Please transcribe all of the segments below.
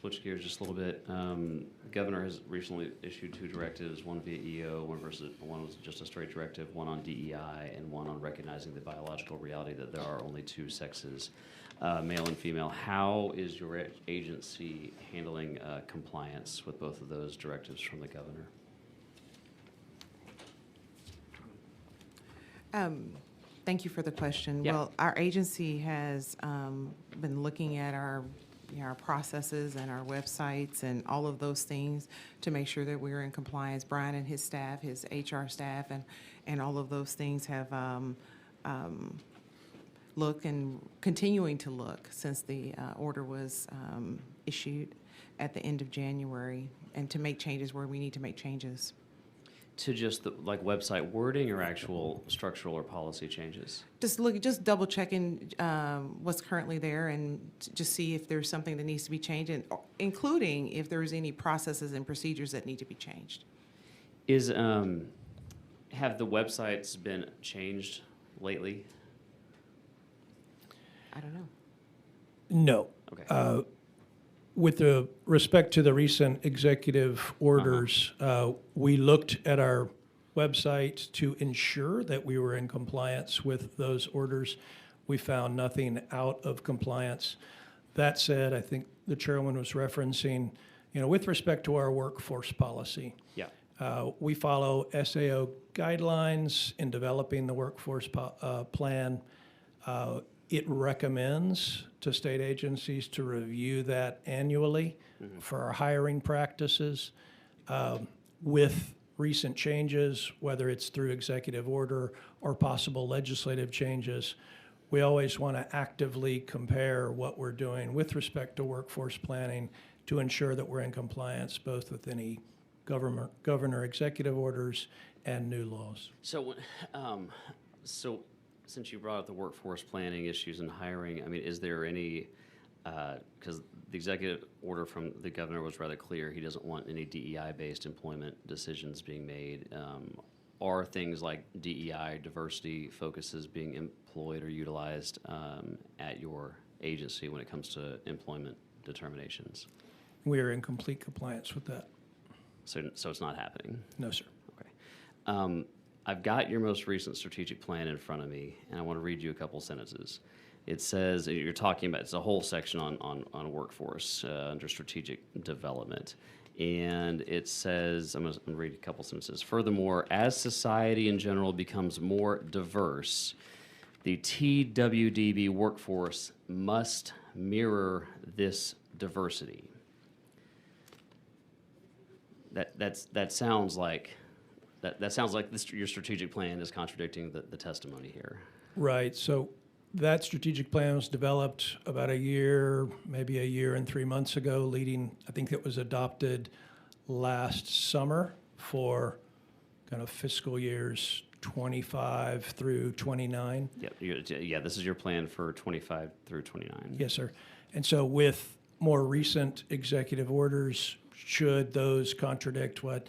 Switch gears just a little bit. The governor has recently issued 2 directives, one via EO, one was just a straight directive, one on DEI, and one on recognizing the biological reality that there are only 2 sexes, male and female. How is your agency handling compliance with both of those directives from the governor? Thank you for the question. Yeah. Well, our agency has been looking at our processes and our websites and all of those things to make sure that we're in compliance. Brian and his staff, his HR staff, and all of those things have looked and continuing to look since the order was issued at the end of January, and to make changes where we need to make changes. To just like website wording or actual structural or policy changes? Just double checking what's currently there and just see if there's something that needs to be changed, and including if there's any processes and procedures that need to be changed. Have the websites been changed lately? I don't know. No. Okay. With respect to the recent executive orders, we looked at our website to ensure that we were in compliance with those orders. We found nothing out of compliance. That said, I think the chairman was referencing, with respect to our workforce policy. Yeah. We follow SAO guidelines in developing the workforce plan. It recommends to state agencies to review that annually for our hiring practices. With recent changes, whether it's through executive order or possible legislative changes, we always want to actively compare what we're doing with respect to workforce planning to ensure that we're in compliance both with any governor executive orders and new laws. So, since you brought up the workforce planning issues and hiring, I mean, is there any, because the executive order from the governor was rather clear, he doesn't want any DEI-based employment decisions being made. Are things like DEI diversity focuses being employed or utilized at your agency when it comes to employment determinations? We are in complete compliance with that. So it's not happening? No, sir. Okay. I've got your most recent strategic plan in front of me, and I want to read you a couple sentences. It says, you're talking about, it's a whole section on workforce under strategic development. And it says, I'm going to read a couple sentences. Furthermore, as society in general becomes more diverse, the TWDB workforce must mirror this diversity. That sounds like your strategic plan is contradicting the testimony here. Right. So that strategic plan was developed about a year, maybe a year and 3 months ago, I think it was adopted last summer for kind of fiscal years 25 through 29. Yeah, this is your plan for 25 through 29. Yes, sir. And so with more recent executive orders, should those contradict what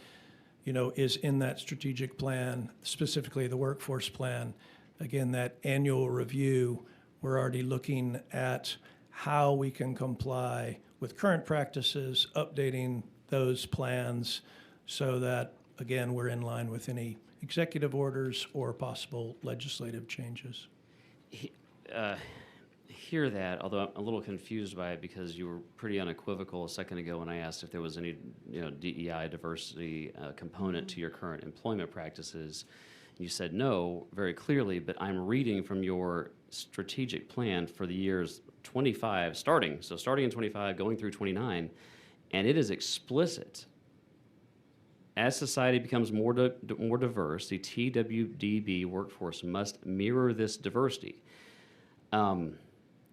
is in that strategic plan, specifically the workforce plan, again, that annual review, we're already looking at how we can comply with current practices, updating those plans so that, again, we're in line with any executive orders or possible legislative changes. Hear that, although I'm a little confused by it because you were pretty unequivocal a second ago when I asked if there was any DEI diversity component to your current employment practices. You said no very clearly, but I'm reading from your strategic plan for the years 25, starting in 25, going through 29, and it is explicit. As society becomes more diverse, the TWDB workforce must mirror this diversity.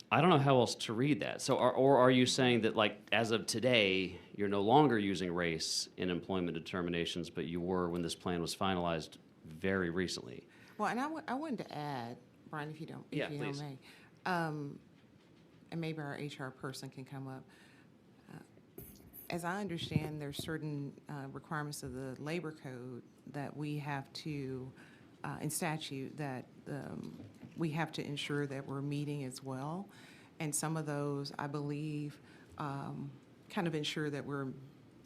I don't know how else to read that. So, or are you saying that, like, as of today, you're no longer using race in employment determinations, but you were when this plan was finalized very recently? Well, and I wanted to add, Brian, if you don't mind, and maybe our HR person can come up. As I understand, there's certain requirements of the labor code that we have to, in statute, that we have to ensure that we're meeting as well. And some of those, I believe, kind of ensure that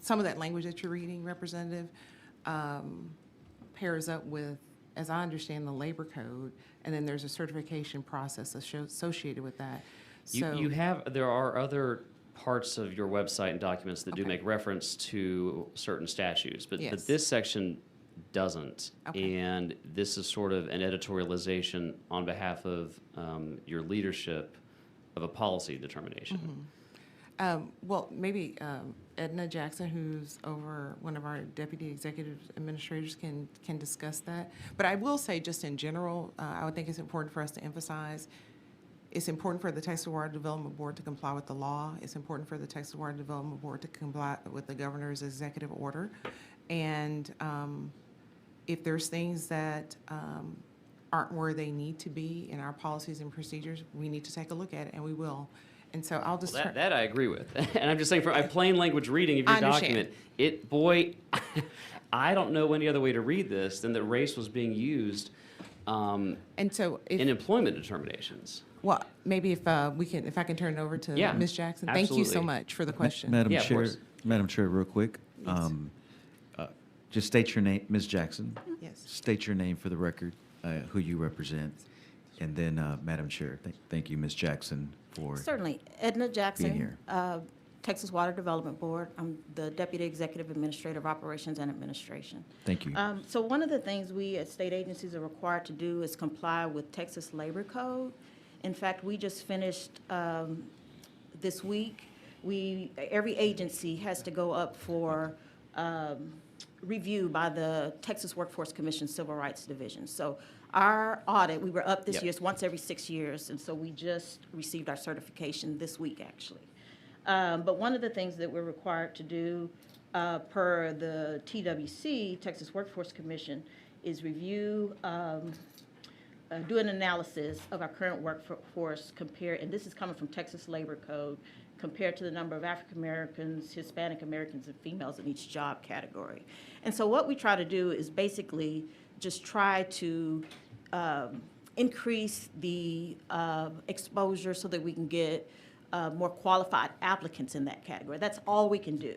some of that language that you're reading, Representative, pairs up with, as I understand, the labor code, and then there's a certification process associated with that. So There are other parts of your website and documents that do Okay. make reference to certain statutes, but Yes. this section doesn't. Okay. And this is sort of an editorialization on behalf of your leadership of a policy determination. Well, maybe Edna Jackson, who's over one of our deputy executive administrators, can discuss that. But I will say, just in general, I would think it's important for us to emphasize, it's important for the Texas Water Development Board to comply with the law. It's important for the Texas Water Development Board to comply with the governor's executive order. And if there's things that aren't where they need to be in our policies and procedures, we need to take a look at it, and we will. And so I'll just. Well, that I agree with. And I'm just saying, from a plain language reading of your I understand. document, I don't know any other way to read this than that race was being used And so in employment determinations. well, maybe if I can turn it over to Yeah, Ms. Jackson. Thank you so absolutely. much for the question. Madam Yeah, of Chair, course. Madam Chair, real quick. Just state your name, Ms. Jackson. Yes. State your name for the record, who you represent. And then, Madam Chair, thank you, Ms. Jackson, for Certainly. Edna Jackson, here. Texas Water Development Board. I'm the Deputy Executive Administrator of Operations and Administration. Thank you. So one of the things we as state agencies are required to do is comply with Texas Labor Code. In fact, we just finished this week. Every agency has to go up for review by the Texas Workforce Commission Civil Rights Division. So our audit, we were up this Yep. year, it's once every 6 years, and so we just received our certification this week, actually. But one of the things that we're required to do per the TWC, Texas Workforce Commission, is review, do an analysis of our current workforce and this is coming from Texas Labor Code, compared to the number of African Americans, Hispanic Americans, and females in each job category. And so what we try to do is basically just try to increase the exposure so that we can get more qualified applicants in that category. That's all we can do.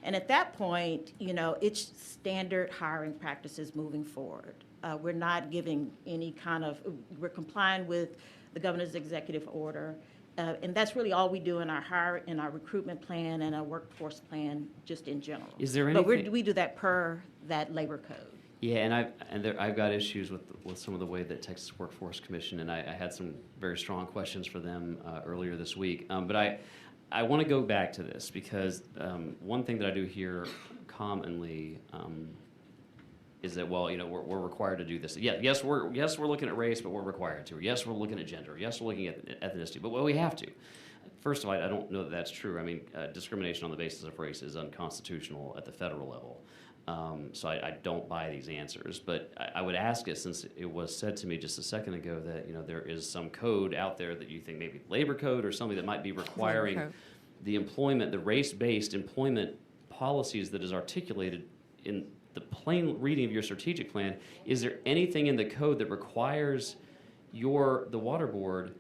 And at that point, it's standard hiring practices moving forward. We're not giving we're complying with the governor's executive order. And that's really all we do in our recruitment plan and our workforce plan, just in general. Is there But anything? we do that per that labor code. Yeah, and I've got issues with some of the way that Texas Workforce Commission, and I had some very strong questions for them earlier this week. But I want to go back to this because one thing that I do hear commonly is that, well, we're required to do this. Yes, we're looking at race, but we're required to. Yes, we're looking at gender. Yes, we're looking at ethnicity, but we have to. First of all, I don't know that that's true. I mean, discrimination on the basis of race is unconstitutional at the federal level. So I don't buy these answers. But I would ask it, since it was said to me just a second ago that there is some code out there that you think maybe labor code or something that might be requiring code. the race-based employment policies that is articulated in the plain reading of your strategic plan. Is there anything in the code that requires the water board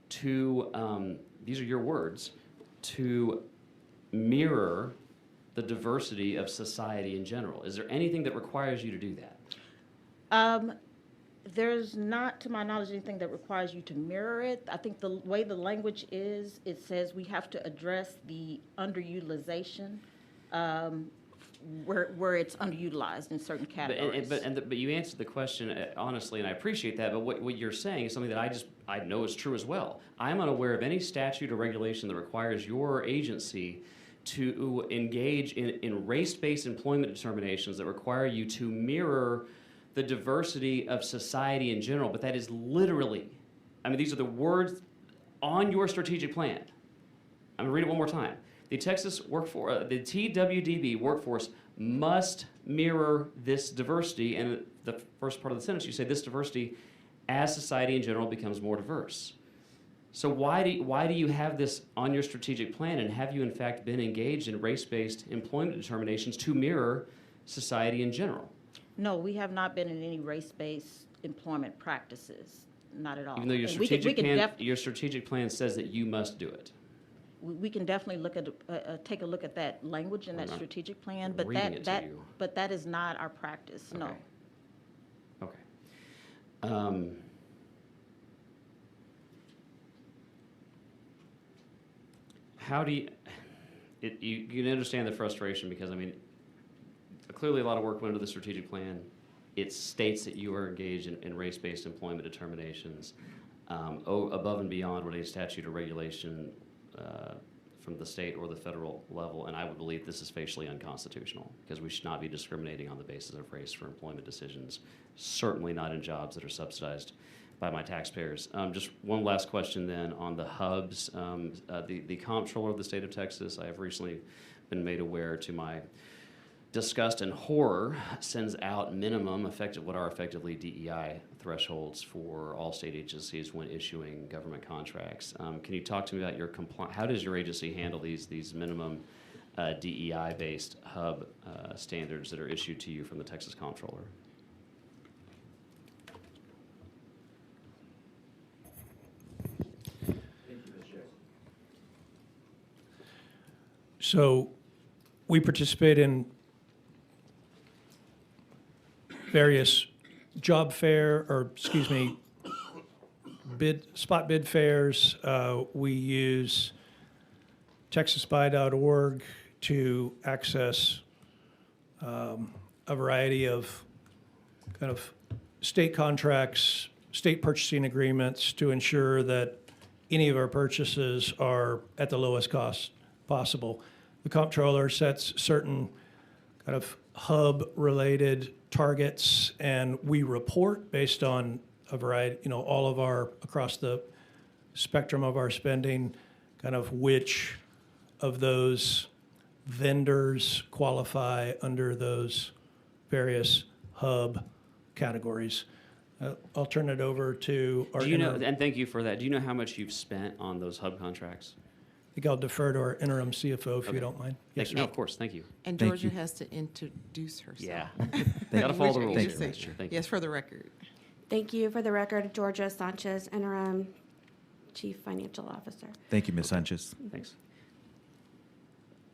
to, these are your words, to mirror the diversity of society in general? Is there anything that requires you to do that? There's not, to my knowledge, anything that requires you to mirror it. I think the way the language is, it says we have to address the underutilization where it's underutilized in certain categories. But you answered the question honestly, and I appreciate that. But what you're saying is something that I know is true as well. I'm unaware of any statute or regulation that requires your agency to engage in race-based employment determinations that require you to mirror the diversity of society in general. But that is literally, these are the words on your strategic plan. I'm gonna read it one more time. The Texas workforce, the TWDB workforce must mirror this diversity. And the first part of the sentence, you say this diversity as society in general becomes more diverse. So why do you have this on your strategic plan, and have you in fact been engaged in race-based employment determinations to mirror society in general? No, we have not been in any race-based employment practices, not at all. Even though your And we could strategic plan says that you must do it. we can definitely look at, take a look at that language in that I'm strategic plan, but reading it to that, you. but that is not our practice, no. Okay. Okay. How do you, you can understand the frustration because, I mean, clearly a lot of work went into the strategic plan. It states that you are engaged in race-based employment determinations above and beyond what any statute or regulation from the state or the federal level, and I would believe this is facially unconstitutional because we should not be discriminating on the basis of race for employment decisions, certainly not in jobs that are subsidized by my taxpayers. Just one last question then on the hubs. The comptroller of the state of Texas, I have recently been made aware to my disgust and horror, sends out minimum what are effectively DEI thresholds for all state agencies when issuing government contracts. Can you talk to me about your compliance? How does your agency handle these minimum DEI-based hub standards that are issued to you from the Texas comptroller? So we participate in various job fair, or excuse me, spot bid fairs. We use texasbuy.org to access a variety of kind of state contracts, state purchasing agreements to ensure that any of our purchases are at the lowest cost possible. The comptroller sets certain kind of hub-related targets, and we report based on a variety, all of our, across the spectrum of our spending, kind of which of those vendors qualify under those various hub categories. I'll turn it over to our. Do you know, and thank you for that, do you know how much you've spent on those hub contracts? I think I'll defer to our interim CFO if you don't mind. Yes, no, of course, thank you. And Thank Georgia you. has to introduce herself. Yeah. Gotta follow the Which rules here, agency? Vice Chair. Thank you. Yes, for the record. Thank you. For the record, Georgia Sanchez, Interim Chief Financial Officer. Thank you, Ms. Sanchez. Thanks.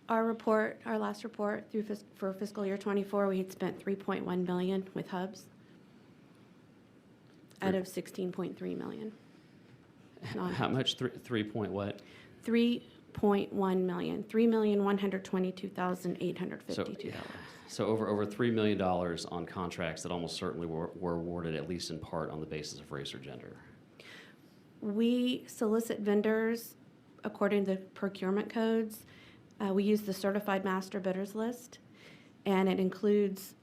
Our report, our last report for fiscal year '24, we had spent $3.1 million with hubs out of $16.3 million. How much? Three point what? $3.1 million, $3,122,852. So over $3 million on contracts that almost certainly were awarded, at least in part, on the basis of race or gender. We solicit vendors according to procurement codes. We use the certified master bidders list, and it includes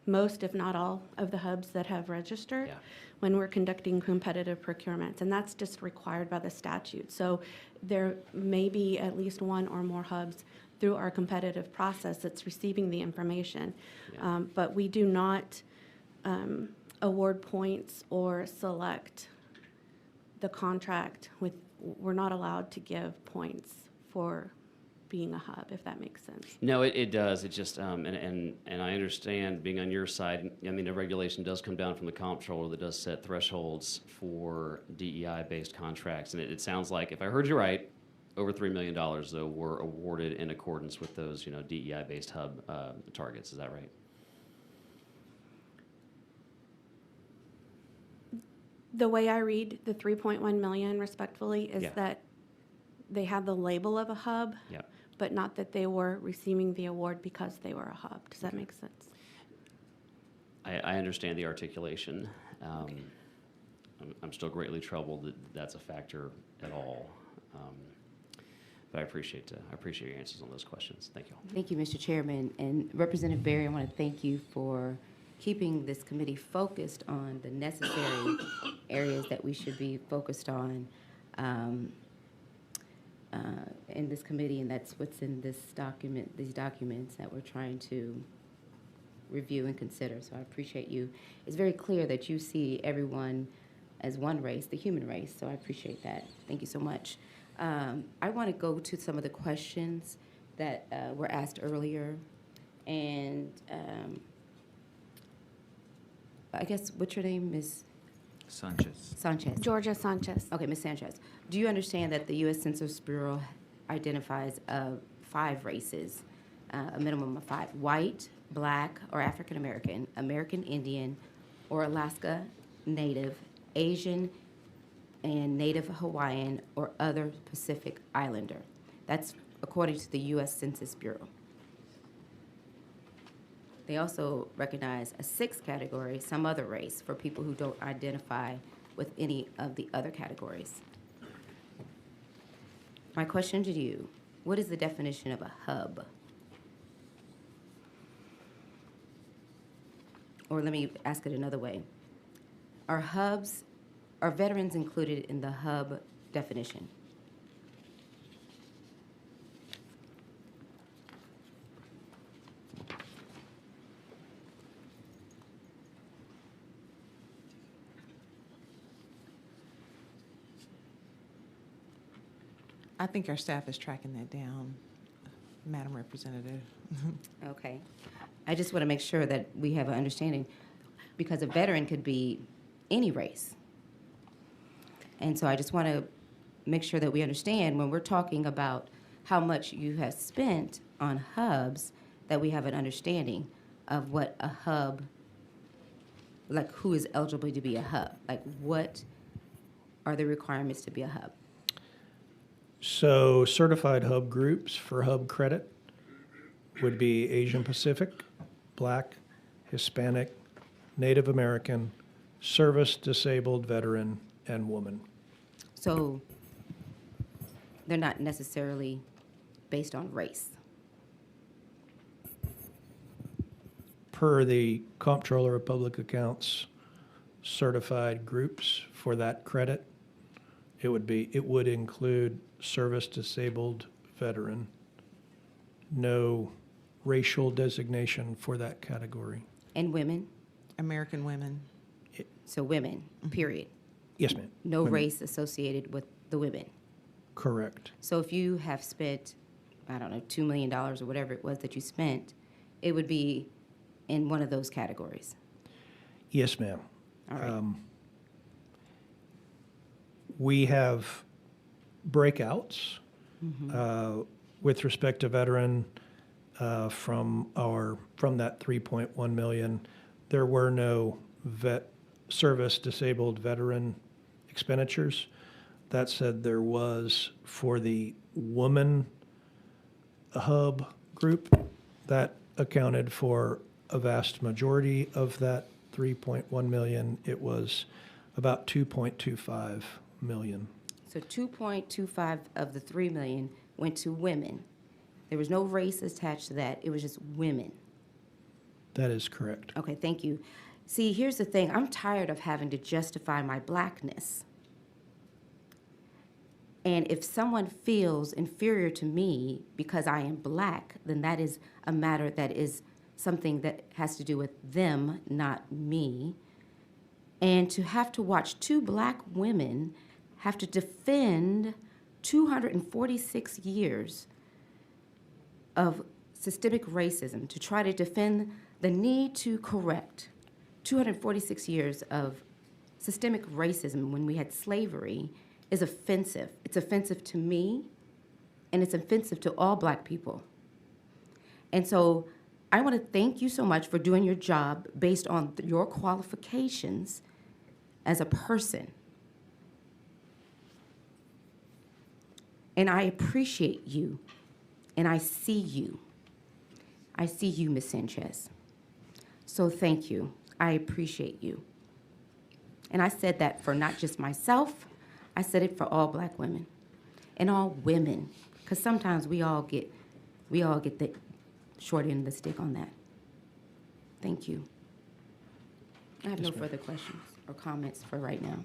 most, if not all, of the hubs that have registered Yeah. when we're conducting competitive procurements, and that's just required by the statute. So there may be at least one or more hubs through our competitive process that's receiving the information. Yeah. But we do not award points or select the contract with, we're not allowed to give points for being a hub, if that makes sense. No, it does. It just, and I understand being on your side, I mean, the regulation does come down from the comptroller that does set thresholds for DEI-based contracts. And it sounds like, if I heard you right, over $3 million, though, were awarded in accordance with those, DEI-based hub targets. Is that right? The way I read the 3.1 million respectfully is Yeah. that they have the label of a hub, Yep. but not that they were receiving the award because they were a hub. Does that make sense? I understand the articulation. I'm still greatly troubled that that's a factor at all. But I appreciate your answers on those questions. Thank you. Thank you, Mr. Chairman. And Representative Berry, I want to thank you for keeping this committee focused on the necessary areas that we should be focused on in this committee, and that's what's in this document, these documents that we're trying to review and consider. So I appreciate you. It's very clear that you see everyone as one race, the human race, so I appreciate that. Thank you so much. I want to go to some of the questions that were asked earlier, and I guess, what's your name, Ms.? Sanchez. Georgia Sanchez. Okay, Ms. Sanchez. Do you understand that the U.S. Census Bureau identifies 5 races, a minimum of 5: white, black, or African American, American Indian, or Alaska Native, Asian, and Native Hawaiian, or other Pacific Islander? That's according to the U.S. Census Bureau. They also recognize a 6th category, some other race, for people who don't identify with any of the other categories. My question to you, what is the definition of a hub? Or let me ask it another way. Are veterans included in the hub definition? I think our staff is tracking that down, Madam Representative. Okay. I just want to make sure that we have an understanding, because a veteran could be any race. And so I just want to make sure that we understand when we're talking about how much you have spent on hubs, that we have an understanding of what a hub, like who is eligible to be a hub. Like what are the requirements to be a hub? So certified hub groups for hub credit would be Asian Pacific, Black, Hispanic, Native American, service disabled veteran, and woman. So they're not necessarily based on race. Per the Comptroller of Public Accounts certified groups for that credit, it would include service disabled veteran, no racial designation for that category. And women? American women. So women, period. Yes, ma'am. No Women. race associated with the women. Correct. So if you have spent, I don't know, $2 million or whatever it was that you spent, it would be in one of those categories. Yes, ma'am. All right. We have breakouts with respect to veteran from that 3.1 million. There were no service disabled veteran expenditures. That said, there was for the woman hub group that accounted for a vast majority of that 3.1 million. It was about 2.25 million. So 2.25 of the 3 million went to women. There was no race attached to that. It was just women. That is correct. Okay, thank you. See, here's the thing. I'm tired of having to justify my blackness. And if someone feels inferior to me because I am black, then that is a matter that is something that has to do with them, not me. And to have to watch 2 black women have to defend 246 years of systemic racism, to try to defend the need to correct 246 years of systemic racism when we had slavery is offensive. It's offensive to me, and it's offensive to all black people. And so I want to thank you so much for doing your job based on your qualifications as a person. And I appreciate you, and I see you. I see you, Ms. Sanchez. So thank you. I appreciate you. And I said that for not just myself, I said it for all black women and all women, because sometimes we all get the short end of the stick on that. Thank you. I have no further questions or comments for right now.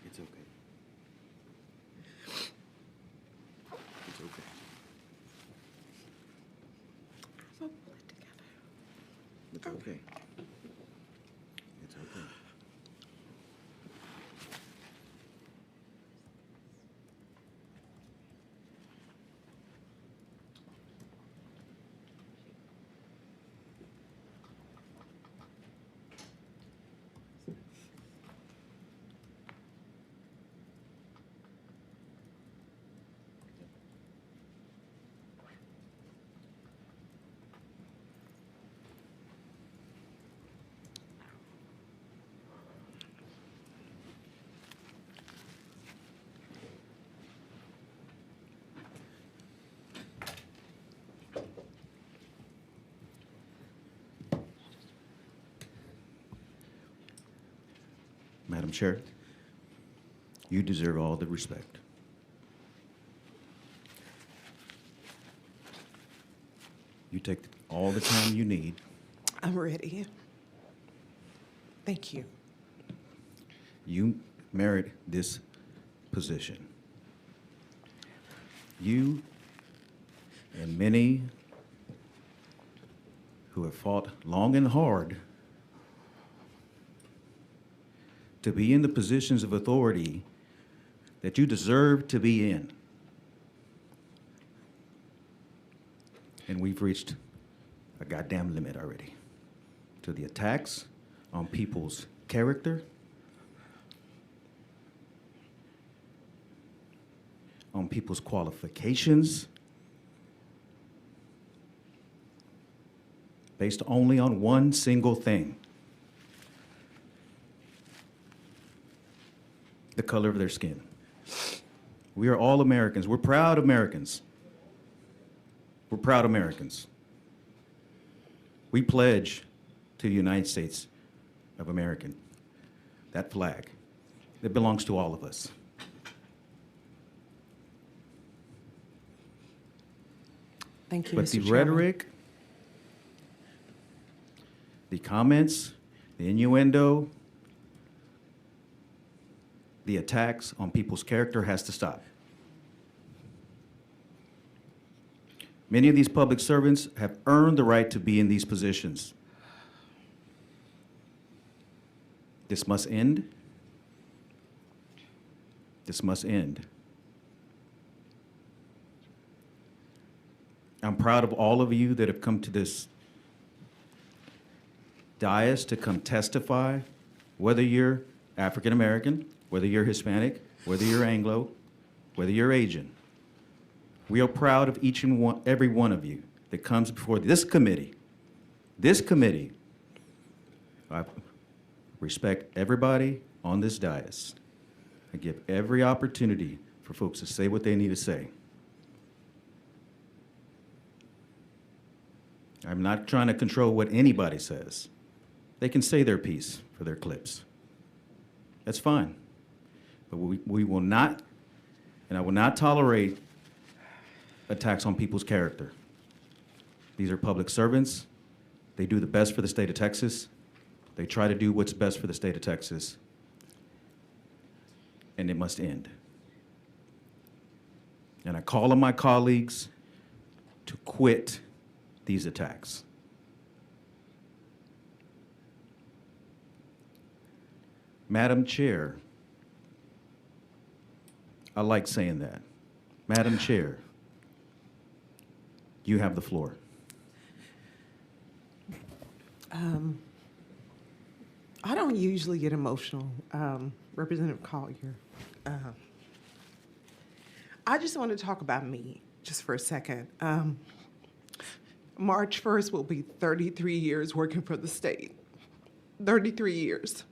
It's okay. It's okay. It's okay. It's okay. Madam Chair, you deserve all the respect. You take all the time you need. I'm ready. Thank you. You merit this position. You and many who have fought long and hard to be in the positions of authority that you deserve to be in. And we've reached a goddamn limit already to the attacks on people's character, on people's qualifications, based only on one single thing: the color of their skin. We are all Americans. We're proud Americans. We're proud Americans. We pledge to the United States of America, that flag that belongs to all of us. Thank you, But Mr. the Chairman. rhetoric, the comments, the innuendo, the attacks on people's character has to stop. Many of these public servants have earned the right to be in these positions. This must end. This must end. I'm proud of all of you that have come to this dais to come testify, whether you're African American, whether you're Hispanic, whether you're Anglo, whether you're Asian. We are proud of each and every one of you that comes before this committee. This committee. I respect everybody on this dais. I give every opportunity for folks to say what they need to say. I'm not trying to control what anybody says. They can say their piece for their clips. That's fine. But we will not, and I will not tolerate attacks on people's character. These are public servants. They do the best for the state of Texas. They try to do what's best for the state of Texas. And it must end. And I call on my colleagues to quit these attacks. Madam Chair, I like saying that. Madam Chair, you have the floor. I don't usually get emotional, Representative Collier. I just want to talk about me just for a second. March 1st will be 33 years working for the state. 33 years.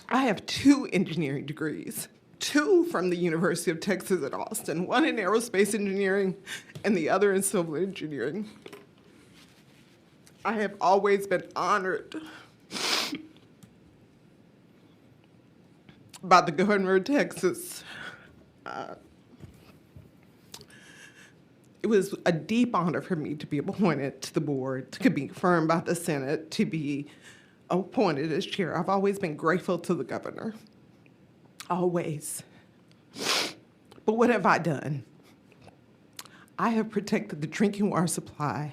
I have 2 engineering degrees, 2 from the University of Texas at Austin, 1 in aerospace engineering and the other in civil engineering. I have always been honored by the governor of Texas. It was a deep honor for me to be appointed to the board, to be confirmed by the Senate, to be appointed as chair. I've always been grateful to the governor, always. But what have I done? I have protected the drinking water supply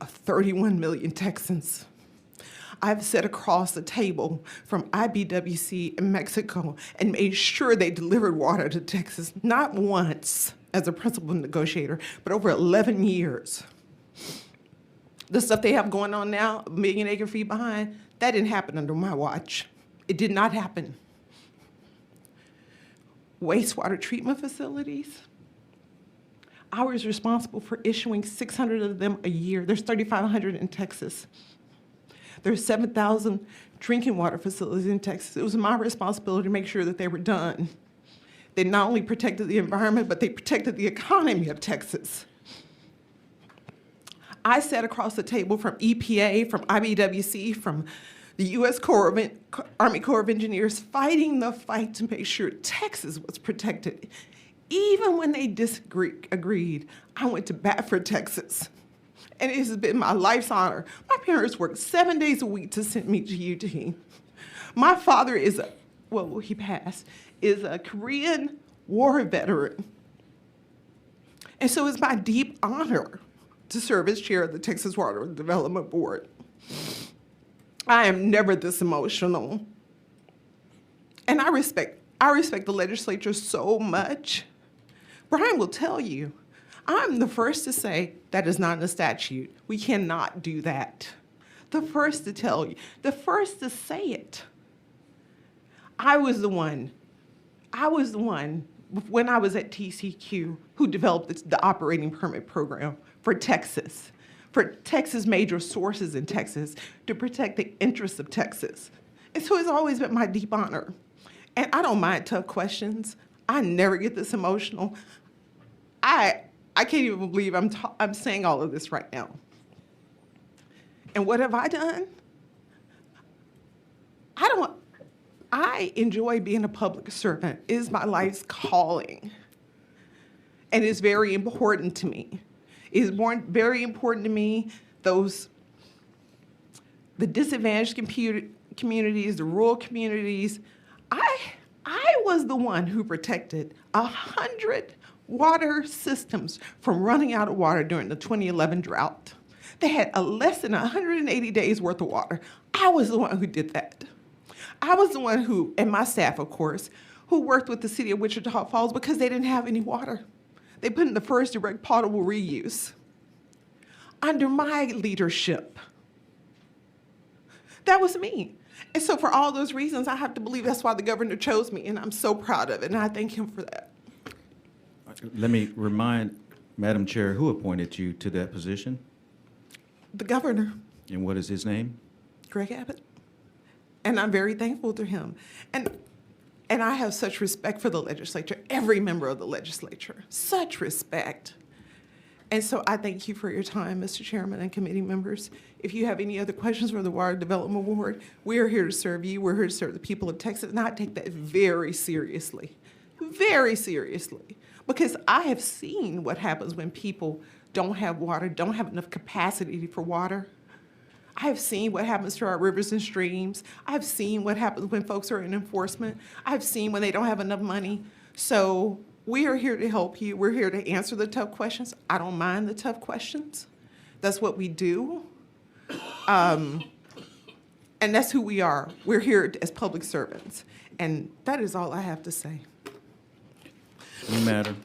of 31 million Texans. I've sat across the table from IBWC in Mexico and made sure they delivered water to Texas, not once as a principal negotiator, but over 11 years. The stuff they have going on now, a million acre feet behind, that didn't happen under my watch. It did not happen. Wastewater treatment facilities, I was responsible for issuing 600 of them a year. There's 3,500 in Texas. There's 7,000 drinking water facilities in Texas. It was my responsibility to make sure that they were done. They not only protected the environment, but they protected the economy of Texas. I sat across the table from EPA, from IBWC, from the U.S. Army Corps of Engineers fighting the fight to make sure Texas was protected. Even when they agreed, I went to bat for Texas. And it has been my life's honor. My parents worked 7 days a week to send me to UT. My father is he passed, is a Korean War veteran. And so it's my deep honor to serve as chair of the Texas Water Development Board. I am never this emotional. And I respect the legislature so much. Brian will tell you, I'm the first to say that is not in the statute. We cannot do that. The first to tell you, the first to say it. I was the one when I was at TCQ who developed the operating permit program for Texas major sources in Texas to protect the interests of Texas. And so it's always been my deep honor. And I don't mind tough questions. I never get this emotional. I can't even believe I'm saying all of this right now. And what have I done? I enjoy being a public servant. It is my life's calling. And it's very important to me. It is very important to me, the disadvantaged communities, the rural communities. I was the one who protected 100 water systems from running out of water during the 2011 drought. They had less than 180 days worth of water. I was the one who did that. I was the one who, and my staff, of course, who worked with the city of Wichita Falls because they didn't have any water. They put in the first direct potable reuse. Under my leadership. That was me. And so for all those reasons, I have to believe that's why the governor chose me, and I'm so proud of it, and I thank him for that. Let me remind Madam Chair, who appointed you to that position? The governor, And what is his name? Greg Abbott. And I'm very thankful to him. And I have such respect for the legislature, every member of the legislature, such respect. And so I thank you for your time, Mr. Chairman and committee members. If you have any other questions for the Water Development Board, we are here to serve you. We're here to serve the people of Texas, and I take that very seriously, because I have seen what happens when people don't have water, don't have enough capacity for water. I have seen what happens to our rivers and streams. I've seen what happens when folks are in enforcement. I've seen when they don't have enough money. So we are here to help you. We're here to answer the tough questions. I don't mind the tough questions. That's what we do. And that's who we are. We're here as public servants. And that is all I have to say. No matter.